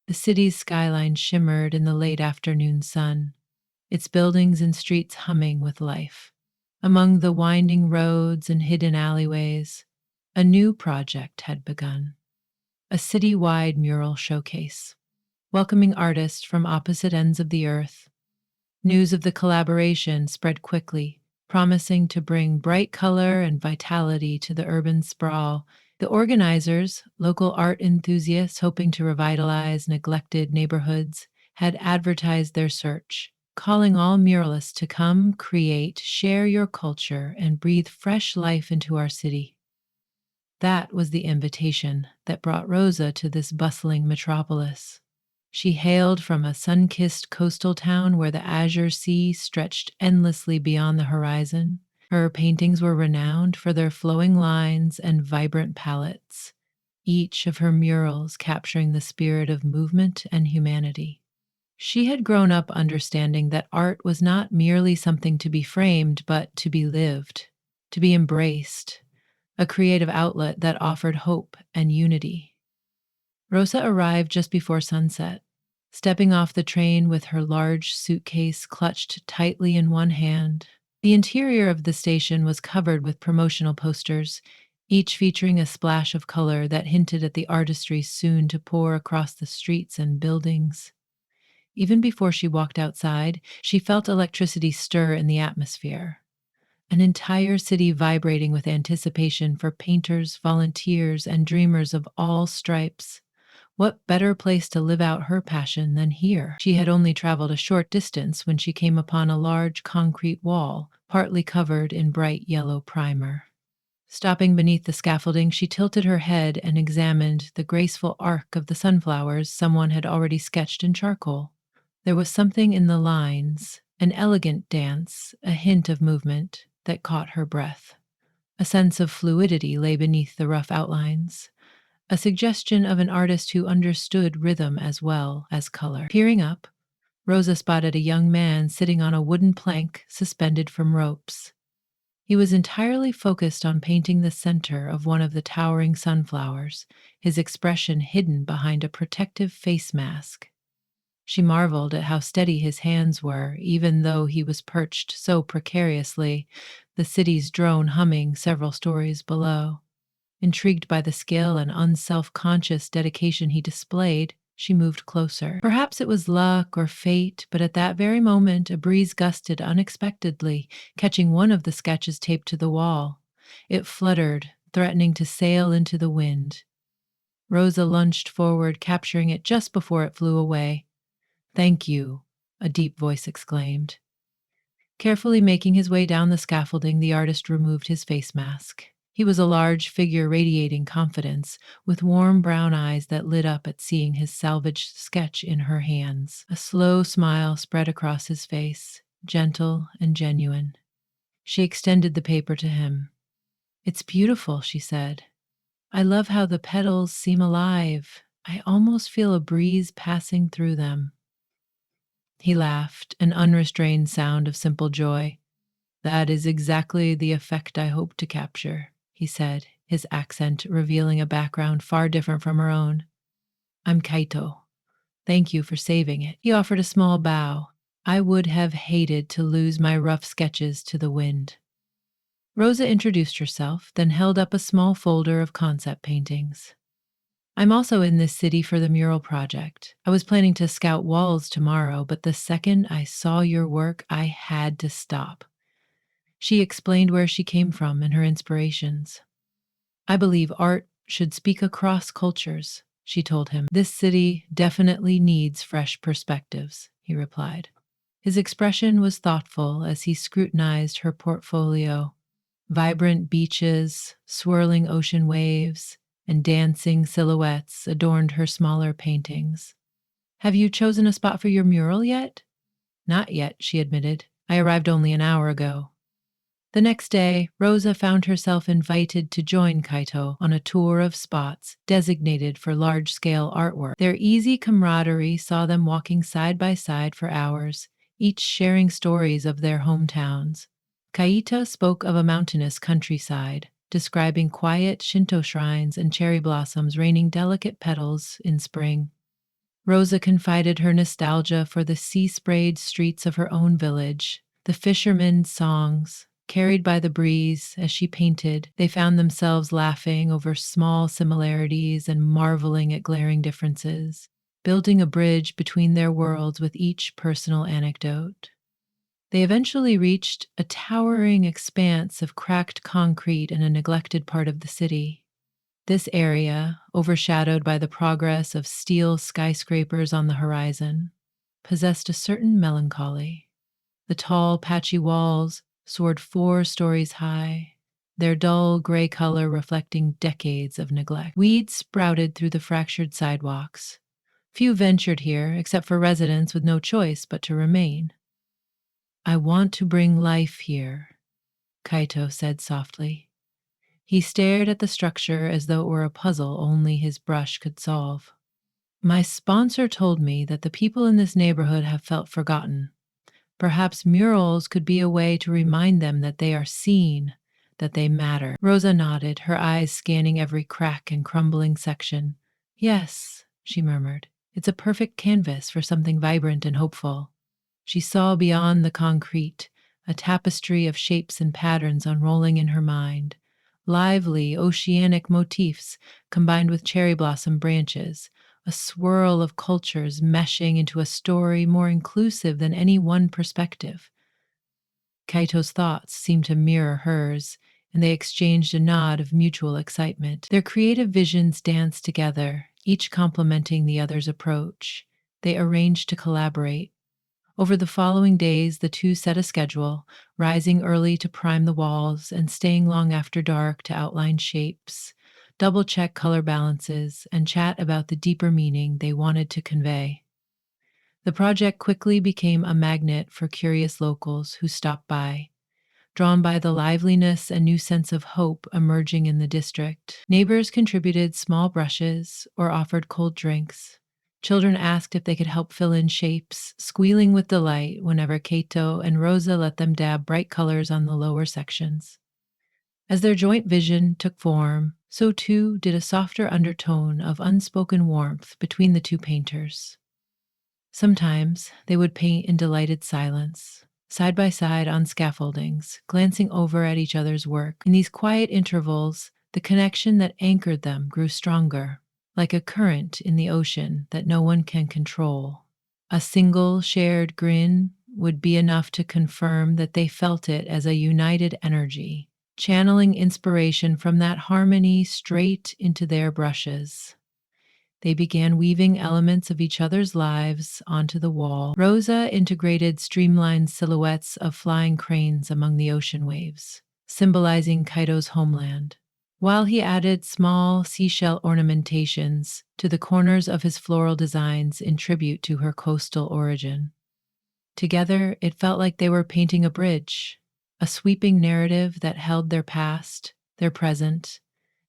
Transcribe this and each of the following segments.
The city's skyline shimmered in the late afternoon sun, its buildings and streets humming with life. Among the winding roads and hidden alleyways, a new project had begun, a city-wide mural showcase, welcoming artists from opposite ends of the earth. News of the collaboration spread quickly, promising to bring bright color and vitality to the urban sprawl. The organizers, local art enthusiasts hoping to revitalize neglected neighborhoods, had advertised their search, calling all muralists to come, create, share your culture, and breathe fresh life into our city. That was the invitation that brought Rosa to this bustling metropolis. She hailed from a sun-kissed coastal town where the azure sea stretched endlessly beyond the horizon. Her paintings were renowned for their flowing lines and vibrant palettes, each of her murals capturing the spirit of movement and humanity. She had grown up understanding that art was not merely something to be framed, but to be lived, to be embraced, a creative outlet that offered hope and unity. Rosa arrived just before sunset, stepping off the train with her large suitcase clutched tightly in one hand. The interior of the station was covered with promotional posters, each featuring a splash of color that hinted at the artistry soon to pour across the streets and buildings. Even before she walked outside, she felt electricity stir in the atmosphere. An entire city vibrating with anticipation for painters, volunteers, and dreamers of all stripes. What better place to live out her passion than here? She had only traveled a short distance when she came upon a large concrete wall, partly covered in bright yellow primer. Stopping beneath the scaffolding, she tilted her head and examined the graceful arc of the sunflowers someone had already sketched in charcoal. There was something in the lines, an elegant dance, a hint of movement, that caught her breath. A sense of fluidity lay beneath the rough outlines, a suggestion of an artist who understood rhythm as well as color. Peering up, Rosa spotted a young man sitting on a wooden plank suspended from ropes. He was entirely focused on painting the center of one of the towering sunflowers, his expression hidden behind a protective face mask. She marveled at how steady his hands were, even though he was perched so precariously, the city's drone humming several stories below. Intrigued by the skill and unself-conscious dedication he displayed, she moved closer. Perhaps it was luck or fate, but at that very moment a breeze gusted unexpectedly, catching one of the sketches taped to the wall. It fluttered, threatening to sail into the wind. Rosa lunged forward, capturing it just before it flew away. "Thank you," a deep voice exclaimed. Carefully making his way down the scaffolding, the artist removed his face mask. He was a large figure radiating confidence, with warm brown eyes that lit up at seeing his salvaged sketch in her hands. A slow smile spread across his face, gentle and genuine. She extended the paper to him. "It's beautiful," she said. "I love how the petals seem alive. I almost feel a breeze passing through them." He laughed, an unrestrained sound of simple joy. "That is exactly the effect I hope to capture," he said, his accent revealing a background far different from her own. "I'm Kaito. Thank you for saving it." He offered a small bow. "I would have hated to lose my rough sketches to the wind." Rosa introduced herself, then held up a small folder of concept paintings. "I'm also in this city for the mural project. I was planning to scout walls tomorrow, but the second I saw your work, I had to stop." She explained where she came from and her inspirations. "I believe art should speak across cultures," she told him. "This city definitely needs fresh perspectives," he replied. His expression was thoughtful as he scrutinized her portfolio. Vibrant beaches, swirling ocean waves, and dancing silhouettes adorned her smaller paintings. "Have you chosen a spot for your mural yet?" "Not yet," she admitted. "I arrived only an hour ago." The next day, Rosa found herself invited to join Kaito on a tour of spots designated for large-scale artwork. Their easy camaraderie saw them walking side by side for hours, each sharing stories of their hometowns. Kaito spoke of a mountainous countryside, describing quiet Shinto shrines and cherry blossoms raining delicate petals in spring. Rosa confided her nostalgia for the sea-sprayed streets of her own village, the fishermen's songs. Carried by the breeze as she painted, they found themselves laughing over small similarities and marveling at glaring differences, building a bridge between their worlds with each personal anecdote. They eventually reached a towering expanse of cracked concrete in a neglected part of the city. This area, overshadowed by the progress of steel skyscrapers on the horizon, possessed a certain melancholy. The tall, patchy walls soared 4 stories high, their dull gray color reflecting decades of neglect. Weeds sprouted through the fractured sidewalks. Few ventured here, except for residents with no choice but to remain. "I want to bring life here," Kaito said softly. He stared at the structure as though it were a puzzle only his brush could solve. "My sponsor told me that the people in this neighborhood have felt forgotten. Perhaps murals could be a way to remind them that they are seen, that they matter." Rosa nodded, her eyes scanning every crack and crumbling section. "Yes," she murmured, "it's a perfect canvas for something vibrant and hopeful." She saw beyond the concrete, a tapestry of shapes and patterns unrolling in her mind. Lively oceanic motifs combined with cherry blossom branches, a swirl of cultures meshing into a story more inclusive than any one perspective. Kaito's thoughts seemed to mirror hers, and they exchanged a nod of mutual excitement. Their creative visions danced together, each complementing the other's approach. They arranged to collaborate. Over the following days, the two set a schedule, rising early to prime the walls and staying long after dark to outline shapes, double check color balances, and chat about the deeper meaning they wanted to convey. The project quickly became a magnet for curious locals who stopped by, drawn by the liveliness and new sense of hope emerging in the district. Neighbors contributed small brushes or offered cold drinks. Children asked if they could help fill in shapes, squealing with delight whenever Kato and Rosa let them dab bright colors on the lower sections. As their joint vision took form, so too did a softer undertone of unspoken warmth between the two painters. Sometimes they would paint in delighted silence, side by side on scaffoldings, glancing over at each other's work. In these quiet intervals, the connection that anchored them grew stronger, like a current in the ocean that no one can control. A single shared grin would be enough to confirm that they felt it as a united energy, channeling inspiration from that harmony straight into their brushes. They began weaving elements of each other's lives onto the wall. Rosa integrated streamlined silhouettes of flying cranes among the ocean waves, symbolizing Kaito's homeland, while he added small seashell ornamentations to the corners of his floral designs in tribute to her coastal origin. Together, it felt like they were painting a bridge, a sweeping narrative that held their past, their present,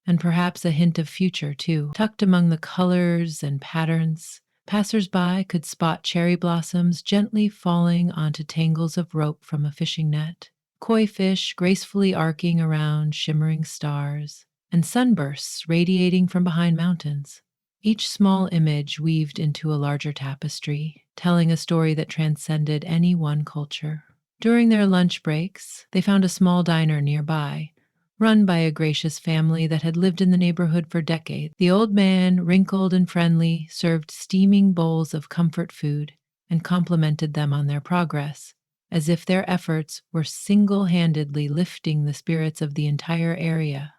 and perhaps a hint of future, too. Tucked among the colors and patterns, passers-by could spot cherry blossoms gently falling onto tangles of rope from a fishing net, koi fish gracefully arcing around shimmering stars, and sunbursts radiating from behind mountains. Each small image weaved into a larger tapestry, telling a story that transcended any one culture. During their lunch breaks, they found a small diner nearby, run by a gracious family that had lived in the neighborhood for decades. The old man, wrinkled and friendly, served steaming bowls of comfort food and complimented them on their progress, as if their efforts were single-handedly lifting the spirits of the entire area.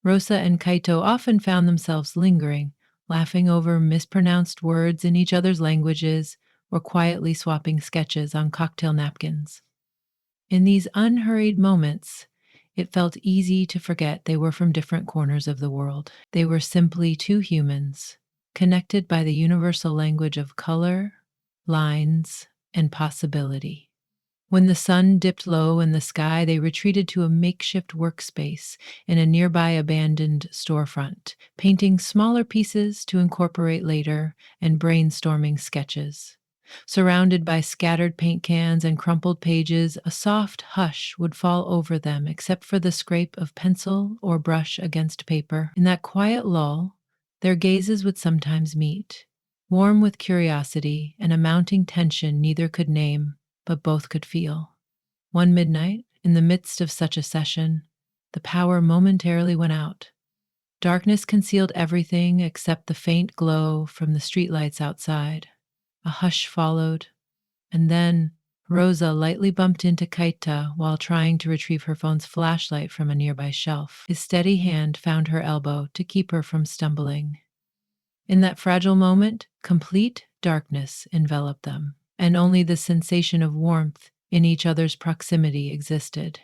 Rosa and Kaito often found themselves lingering, laughing over mispronounced words in each other's languages or quietly swapping sketches on cocktail napkins. In these unhurried moments, it felt easy to forget they were from different corners of the world. They were simply two humans, connected by the universal language of color, lines, and possibility. When the sun dipped low in the sky, they retreated to a makeshift workspace in a nearby abandoned storefront, painting smaller pieces to incorporate later and brainstorming sketches. Surrounded by scattered paint cans and crumpled pages, a soft hush would fall over them except for the scrape of pencil or brush against paper. In that quiet lull, their gazes would sometimes meet, warm with curiosity and a mounting tension neither could name, but both could feel. One midnight, in the midst of such a session, the power momentarily went out. Darkness concealed everything except the faint glow from the streetlights outside. A hush followed, and then Rosa lightly bumped into Kaita while trying to retrieve her phone's flashlight from a nearby shelf. His steady hand found her elbow to keep her from stumbling. In that fragile moment, complete darkness enveloped them, and only the sensation of warmth in each other's proximity existed.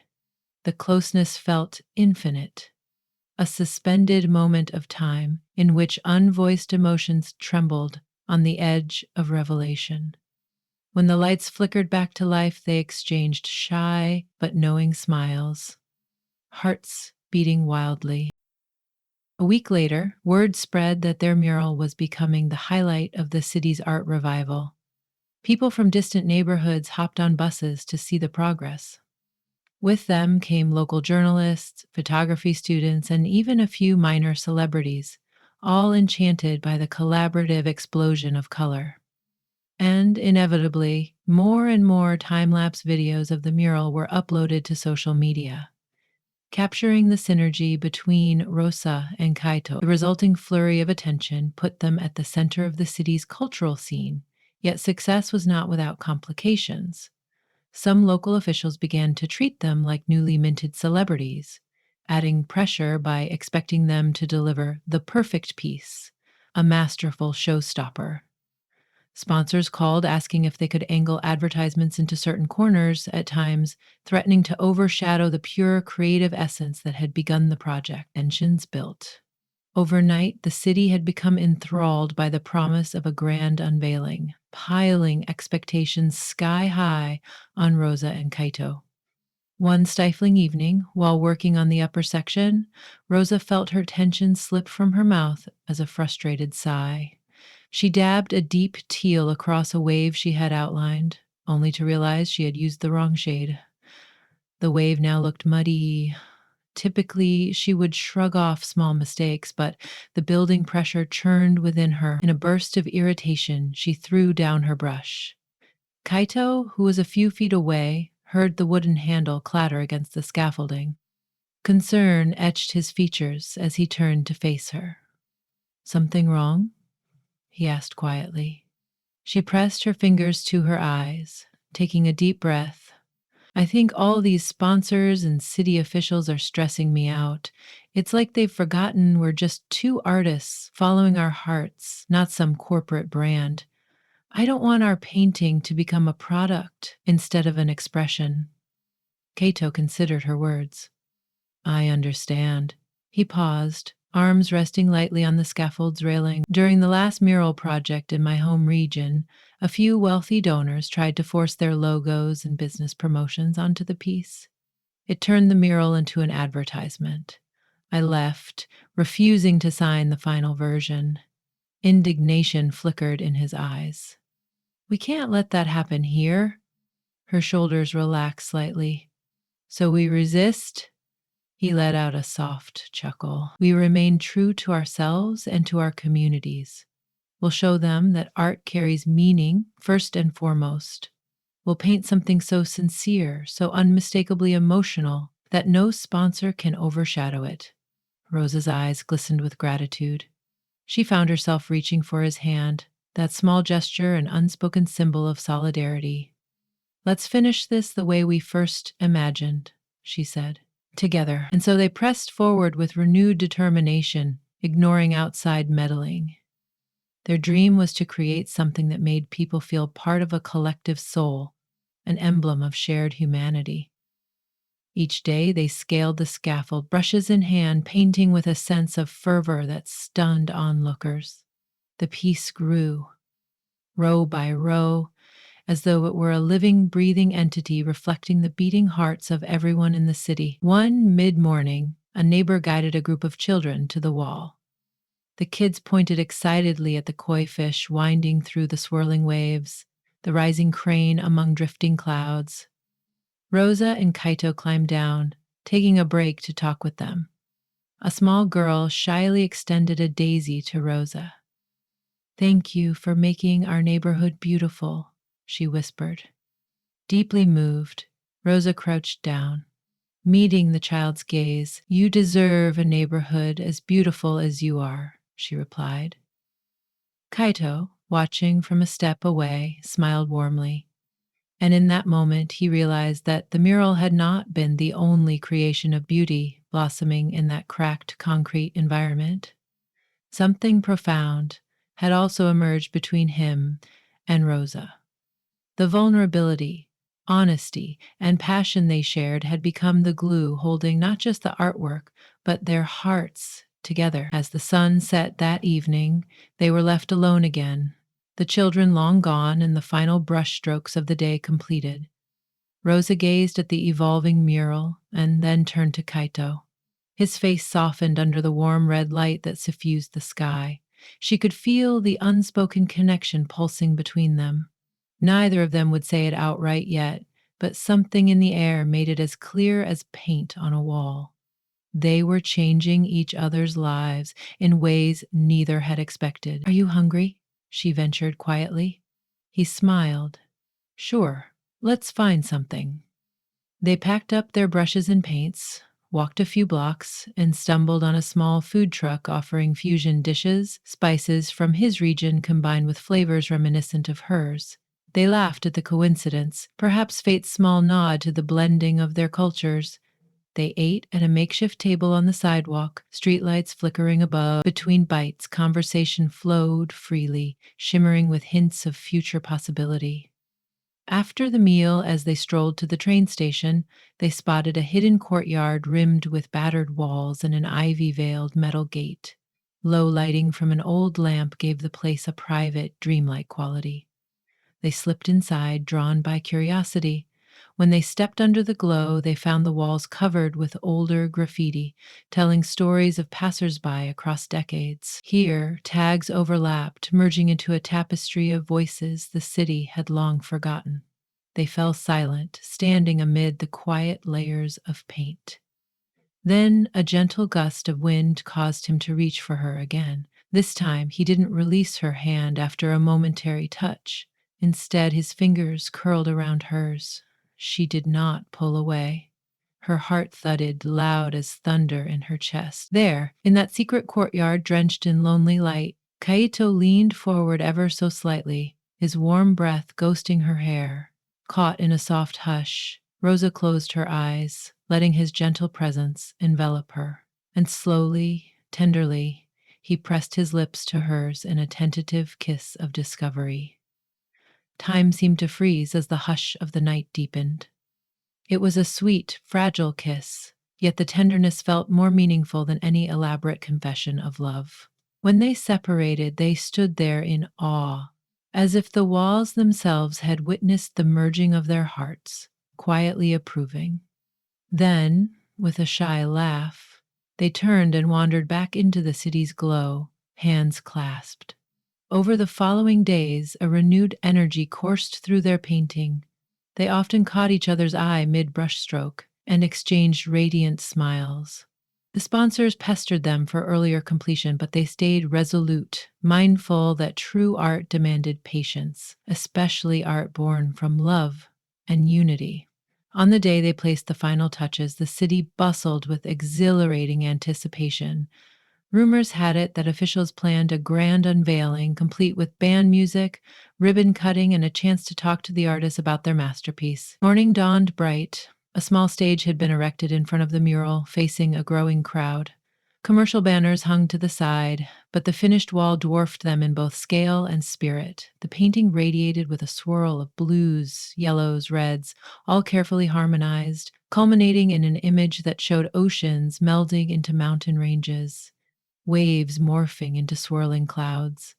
The closeness felt infinite, a suspended moment of time in which unvoiced emotions trembled on the edge of revelation. When the lights flickered back to life, they exchanged shy but knowing smiles, hearts beating wildly. A week later, word spread that their mural was becoming the highlight of the city's art revival. People from distant neighborhoods hopped on buses to see the progress. With them came local journalists, photography students, and even a few minor celebrities, all enchanted by the collaborative explosion of color. And inevitably, more and more time lapse videos of the mural were uploaded to social media, capturing the synergy between Rosa and Kaito. The resulting flurry of attention put them at the center of the city's cultural scene, yet success was not without complications. Some local officials began to treat them like newly minted celebrities, adding pressure by expecting them to deliver the perfect piece, a masterful showstopper. Sponsors called asking if they could angle advertisements into certain corners, at times threatening to overshadow the pure creative essence that had begun the project. Tensions built. Overnight, the city had become enthralled by the promise of a grand unveiling, piling expectations sky high on Rosa and Kaito. One stifling evening, while working on the upper section, Rosa felt her tension slip from her mouth as a frustrated sigh. She dabbed a deep teal across a wave she had outlined, only to realize she had used the wrong shade. The wave now looked muddy. Typically, she would shrug off small mistakes, but the building pressure churned within her. In a burst of irritation, she threw down her brush. Kaito, who was a few feet away, heard the wooden handle clatter against the scaffolding. Concern etched his features as he turned to face her. "Something wrong?" he asked quietly. She pressed her fingers to her eyes, taking a deep breath. "I think all these sponsors and city officials are stressing me out. It's like they've forgotten we're just two artists following our hearts, not some corporate brand. I don't want our painting to become a product instead of an expression." Kato considered her words. "I understand." He paused, arms resting lightly on the scaffold's railing. "During the last mural project in my home region, a few wealthy donors tried to force their logos and business promotions onto the piece. It turned the mural into an advertisement. I left, refusing to sign the final version." Indignation flickered in his eyes. "We can't let that happen here." Her shoulders relaxed slightly. "So we resist?" He let out a soft chuckle. "We remain true to ourselves and to our communities. We'll show them that art carries meaning first and foremost. We'll paint something so sincere, so unmistakably emotional, that no sponsor can overshadow it." Rosa's eyes glistened with gratitude. She found herself reaching for his hand, that small gesture an unspoken symbol of solidarity. "Let's finish this the way we first imagined," she said. "Together." And so they pressed forward with renewed determination, ignoring outside meddling. Their dream was to create something that made people feel part of a collective soul, an emblem of shared humanity. Each day they scaled the scaffold, brushes in hand, painting with a sense of fervor that stunned onlookers. The piece grew, row by row, as though it were a living, breathing entity reflecting the beating hearts of everyone in the city. One mid-morning, a neighbor guided a group of children to the wall. The kids pointed excitedly at the koi fish winding through the swirling waves, the rising crane among drifting clouds. Rosa and Kaito climbed down, taking a break to talk with them. A small girl shyly extended a daisy to Rosa. Thank you for making our neighborhood beautiful, she whispered. Deeply moved, Rosa crouched down, meeting the child's gaze. You deserve a neighborhood as beautiful as you are, she replied. Kaito, watching from a step away, smiled warmly. And in that moment, he realized that the mural had not been the only creation of beauty blossoming in that cracked concrete environment. Something profound had also emerged between him and Rosa. The vulnerability, honesty, and passion they shared had become the glue holding not just the artwork, but their hearts together. As the sun set that evening, they were left alone again, the children long gone and the final brushstrokes of the day completed. Rosa gazed at the evolving mural and then turned to Kaito. His face softened under the warm red light that suffused the sky. She could feel the unspoken connection pulsing between them. Neither of them would say it outright yet, but something in the air made it as clear as paint on a wall. They were changing each other's lives in ways neither had expected. Are you hungry? She ventured quietly. He smiled. Sure, let's find something. They packed up their brushes and paints, walked a few blocks, and stumbled on a small food truck offering fusion dishes, spices from his region combined with flavors reminiscent of hers. They laughed at the coincidence, perhaps fate's small nod to the blending of their cultures. They ate at a makeshift table on the sidewalk, streetlights flickering above. Between bites, conversation flowed freely, shimmering with hints of future possibility. After the meal, as they strolled to the train station, they spotted a hidden courtyard rimmed with battered walls and an ivy-veiled metal gate. Low lighting from an old lamp gave the place a private, dreamlike quality. They slipped inside, drawn by curiosity. When they stepped under the glow, they found the walls covered with older graffiti, telling stories of passers-by across decades. Here, tags overlapped, merging into a tapestry of voices the city had long forgotten. They fell silent, standing amid the quiet layers of paint. Then a gentle gust of wind caused him to reach for her again. This time, he didn't release her hand after a momentary touch. Instead, his fingers curled around hers. She did not pull away. Her heart thudded loud as thunder in her chest. There, in that secret courtyard drenched in lonely light, Kaito leaned forward ever so slightly, his warm breath ghosting her hair. Caught in a soft hush, Rosa closed her eyes, letting his gentle presence envelop her. And slowly, tenderly, he pressed his lips to hers in a tentative kiss of discovery. Time seemed to freeze as the hush of the night deepened. It was a sweet, fragile kiss, yet the tenderness felt more meaningful than any elaborate confession of love. When they separated, they stood there in awe, as if the walls themselves had witnessed the merging of their hearts, quietly approving. Then, with a shy laugh, they turned and wandered back into the city's glow, hands clasped. Over the following days, a renewed energy coursed through their painting. They often caught each other's eye mid-brushstroke and exchanged radiant smiles. The sponsors pestered them for earlier completion, but they stayed resolute, mindful that true art demanded patience, especially art born from love and unity. On the day they placed the final touches, the city bustled with exhilarating anticipation. Rumors had it that officials planned a grand unveiling, complete with band music, ribbon cutting, and a chance to talk to the artists about their masterpiece. Morning dawned bright. A small stage had been erected in front of the mural, facing a growing crowd. Commercial banners hung to the side, but the finished wall dwarfed them in both scale and spirit. The painting radiated with a swirl of blues, yellows, reds, all carefully harmonized, culminating in an image that showed oceans melding into mountain ranges, waves morphing into swirling clouds,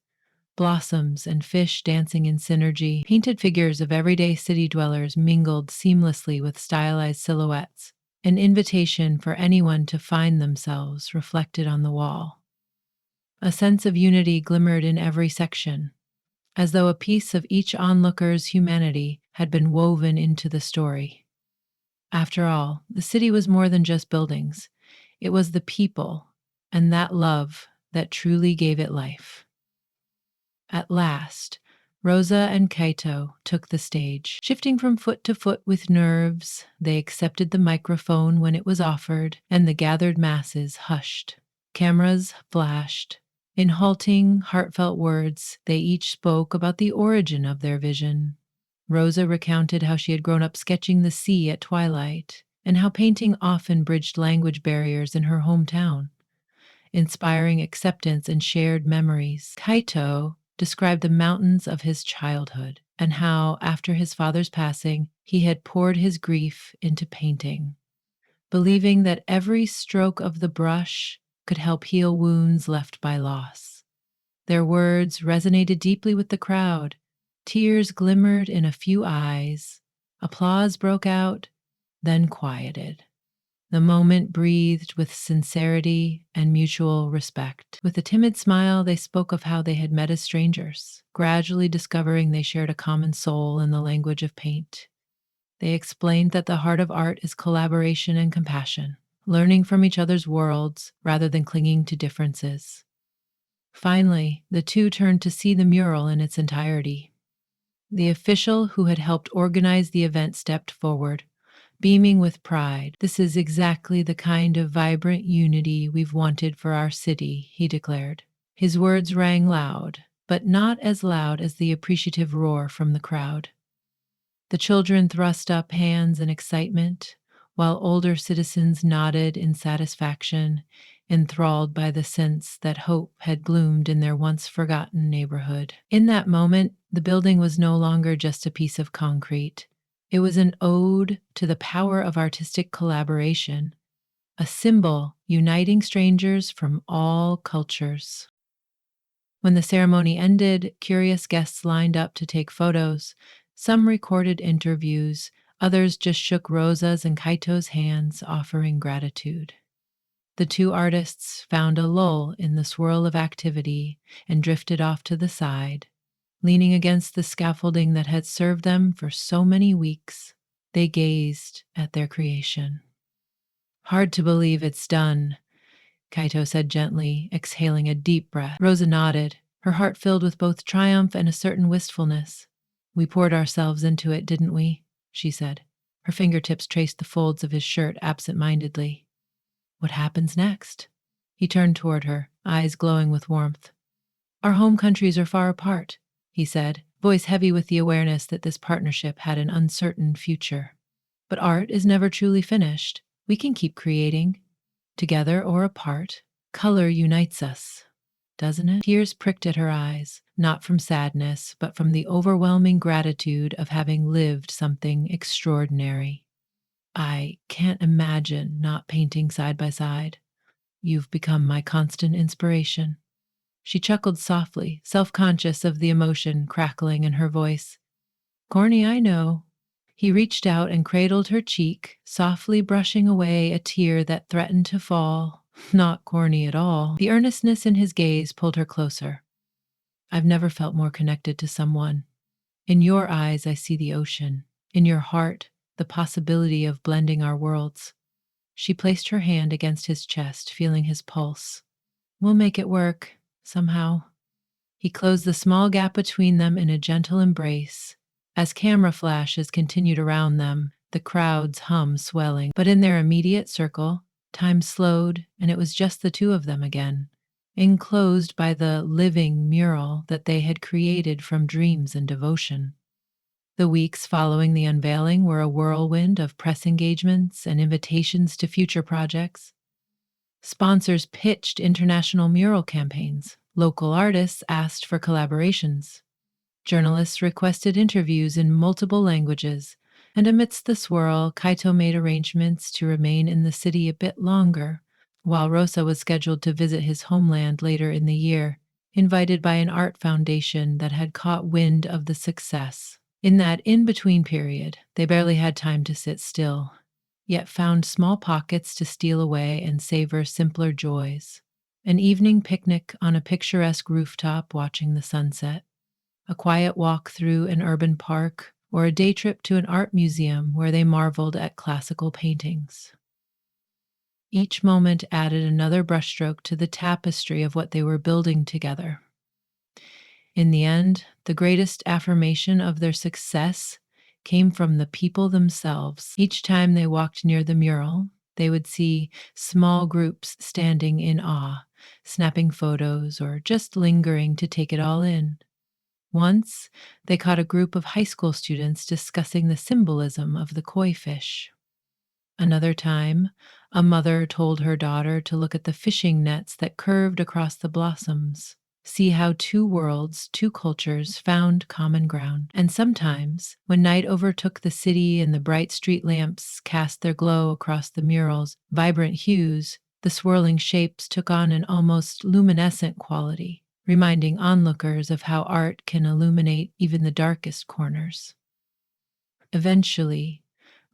blossoms and fish dancing in synergy. Painted figures of everyday city dwellers mingled seamlessly with stylized silhouettes, an invitation for anyone to find themselves reflected on the wall. A sense of unity glimmered in every section, as though a piece of each onlooker's humanity had been woven into the story. After all, the city was more than just buildings. It was the people and that love that truly gave it life. At last, Rosa and Kaito took the stage. Shifting from foot to foot with nerves, they accepted the microphone when it was offered, and the gathered masses hushed. Cameras flashed. In halting, heartfelt words, they each spoke about the origin of their vision. Rosa recounted how she had grown up sketching the sea at twilight, and how painting often bridged language barriers in her hometown, inspiring acceptance and shared memories. Kaito described the mountains of his childhood and how, after his father's passing, he had poured his grief into painting, believing that every stroke of the brush could help heal wounds left by loss. Their words resonated deeply with the crowd. Tears glimmered in a few eyes. Applause broke out, then quieted. The moment breathed with sincerity and mutual respect. With a timid smile, they spoke of how they had met as strangers, gradually discovering they shared a common soul in the language of paint. They explained that the heart of art is collaboration and compassion, learning from each other's worlds rather than clinging to differences. Finally, the two turned to see the mural in its entirety. The official who had helped organize the event stepped forward, beaming with pride. "This is exactly the kind of vibrant unity we've wanted for our city," he declared. His words rang loud, but not as loud as the appreciative roar from the crowd. The children thrust up hands in excitement, while older citizens nodded in satisfaction, enthralled by the sense that hope had bloomed in their once forgotten neighborhood. In that moment, the building was no longer just a piece of concrete. It was an ode to the power of artistic collaboration, a symbol uniting strangers from all cultures. When the ceremony ended, curious guests lined up to take photos. Some recorded interviews, others just shook Rosa's and Kaito's hands, offering gratitude. The two artists found a lull in the swirl of activity and drifted off to the side. Leaning against the scaffolding that had served them for so many weeks, they gazed at their creation. "Hard to believe it's done," Kaito said gently, exhaling a deep breath. Rosa nodded, her heart filled with both triumph and a certain wistfulness. "We poured ourselves into it, didn't we?" she said. Her fingertips traced the folds of his shirt absent-mindedly. "What happens next?" He turned toward her, eyes glowing with warmth. "Our home countries are far apart," he said, voice heavy with the awareness that this partnership had an uncertain future. "But art is never truly finished. We can keep creating, together or apart. Color unites us, doesn't it?" Tears pricked at her eyes, not from sadness, but from the overwhelming gratitude of having lived something extraordinary. "I can't imagine not painting side by side. You've become my constant inspiration." She chuckled softly, self-conscious of the emotion crackling in her voice. "Corny, I know." He reached out and cradled her cheek, softly brushing away a tear that threatened to fall. "Not corny at all." The earnestness in his gaze pulled her closer. "I've never felt more connected to someone. In your eyes, I see the ocean. In your heart, the possibility of blending our worlds." She placed her hand against his chest, feeling his pulse. "We'll make it work, somehow." He closed the small gap between them in a gentle embrace. As camera flashes continued around them, the crowd's hum swelling. But in their immediate circle, time slowed, and it was just the two of them again, enclosed by the living mural that they had created from dreams and devotion. The weeks following the unveiling were a whirlwind of press engagements and invitations to future projects. Sponsors pitched international mural campaigns. Local artists asked for collaborations. Journalists requested interviews in multiple languages. And amidst the swirl, Kaito made arrangements to remain in the city a bit longer, while Rosa was scheduled to visit his homeland later in the year, invited by an art foundation that had caught wind of the success. In that in-between period, they barely had time to sit still, yet found small pockets to steal away and savor simpler joys. An evening picnic on a picturesque rooftop watching the sunset, a quiet walk through an urban park, or a day trip to an art museum where they marveled at classical paintings. Each moment added another brushstroke to the tapestry of what they were building together. In the end, the greatest affirmation of their success came from the people themselves. Each time they walked near the mural, they would see small groups standing in awe, snapping photos, or just lingering to take it all in. Once, they caught a group of high school students discussing the symbolism of the koi fish. Another time, a mother told her daughter to look at the fishing nets that curved across the blossoms. See how two worlds, two cultures found common ground. And sometimes, when night overtook the city and the bright street lamps cast their glow across the murals, vibrant hues, the swirling shapes took on an almost luminescent quality, reminding onlookers of how art can illuminate even the darkest corners. Eventually,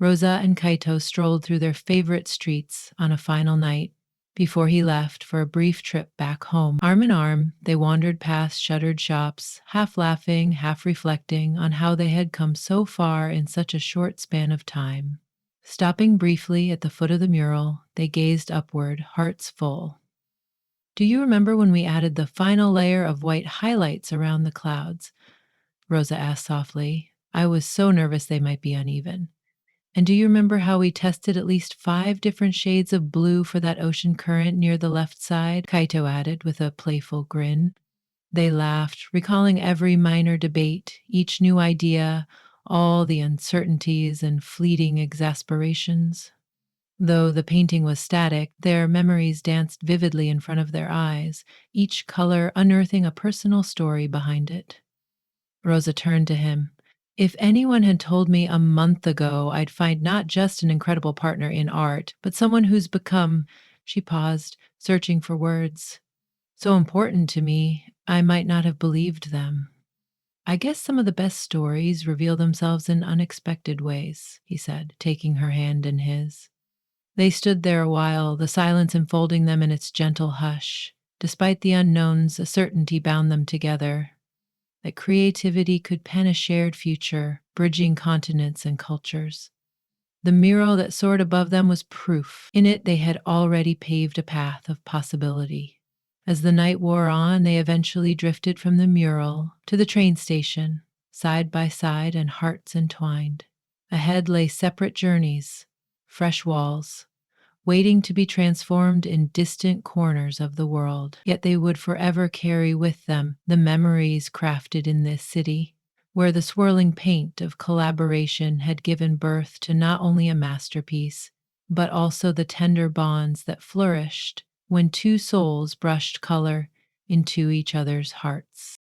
Rosa and Kaito strolled through their favorite streets on a final night before he left for a brief trip back home. Arm in arm, they wandered past shuttered shops, half laughing, half reflecting on how they had come so far in such a short span of time. Stopping briefly at the foot of the mural, they gazed upward, hearts full. "Do you remember when we added the final layer of white highlights around the clouds?" Rosa asked softly. "I was so nervous they might be uneven. And do you remember how we tested at least 5 different shades of blue for that ocean current near the left side?" Kaito added with a playful grin. They laughed, recalling every minor debate, each new idea, all the uncertainties and fleeting exasperations. Though the painting was static, their memories danced vividly in front of their eyes, each color unearthing a personal story behind it. Rosa turned to him. "If anyone had told me a month ago I'd find not just an incredible partner in art, but someone who's become," she paused, searching for words, "so important to me, I might not have believed them." "I guess some of the best stories reveal themselves in unexpected ways," he said, taking her hand in his. They stood there a while, the silence enfolding them in its gentle hush. Despite the unknowns, a certainty bound them together, that creativity could pen a shared future, bridging continents and cultures. The mural that soared above them was proof. In it, they had already paved a path of possibility. As the night wore on, they eventually drifted from the mural to the train station, side by side and hearts entwined. Ahead lay separate journeys, fresh walls, waiting to be transformed in distant corners of the world. Yet they would forever carry with them the memories crafted in this city, where the swirling paint of collaboration had given birth to not only a masterpiece, but also the tender bonds that flourished when two souls brushed color into each other's hearts.